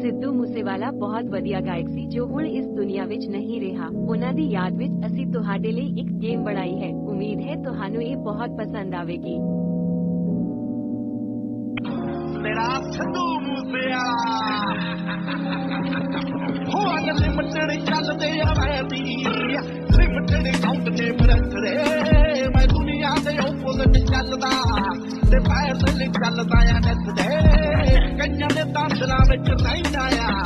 ਸਿੱਧੂ ਮੂਸੇਵਾਲਾ ਬਹੁਤ ਵਧੀਆ ਗਾਇਕ ਸੀ ਜੋ ਹੁਣ ਇਸ ਦੁਨੀਆ ਵਿੱਚ ਨਹੀਂ ਰਿਹਾ। ਉਹਨਾਂ ਦੀ ਯਾਦ ਵਿੱਚ ਅਸੀਂ ਤੁਹਾਡੇ ਲਈ ਇੱਕ ਗੇਮ ਬਣਾਈ ਹੈ। ਉਮੀਦ ਹੈ ਤੁਹਾਨੂੰ ਇਹ ਬਹੁਤ ਪਸੰਦ ਆਵੇਗੀ। ਮੇਰਾ ਸਿੱਧੂ ਮੂਸੇਵਾਲਾ ਹੋ ਅਨਲਿਮਟਡ ਚੱਲਦੇ ਆ ਵੈਦੀ ਲਿਮਟਡ ਕਾਊਂਟ ਤੇ ਬਰਥਰੇ ਮੈਂ ਦੁਨੀਆ ਦੇ ਓਪੋਜ਼ਿਟ ਚੱਲਦਾ ਤੇ ਪੈਸੇ ਲਈ ਚੱਲਦਾ ਆ ਨੱਥ ਦੇ ਕਈਆਂ ਦੇ ਤਾਂ ਦਿਲਾਂ ਵਿੱਚ ਰਹਿੰਦਾ ਆ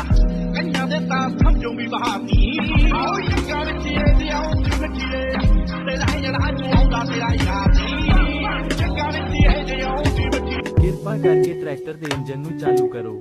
ਕਈਆਂ ਦੇ ਤਾਂ ਸਮਝੋ ਵੀ ਬਹਾਵੀ ਉਹ ਯੰਗਾ ਵਿੱਚ ਇਹਦੇ ਆਉਂਦੀ ਮਿੱਟੀਏ ਤੇਰਾ ਜਿਹੜਾ ਆਉਂਦਾ ਤੇਰਾ ਯਾਰ ਨਹੀਂ ਯੰਗਾ ਵਿੱਚ ਇਹਦੇ ਆਉਂਦੀ ਮਿੱਟੀ। ਕਿਰਪਾ ਕਰਕੇ ਟਰੈਕਟਰ ਦੇ ਇੰਜਨ ਨੂੰ ਚਾਲੂ ਕਰੋ।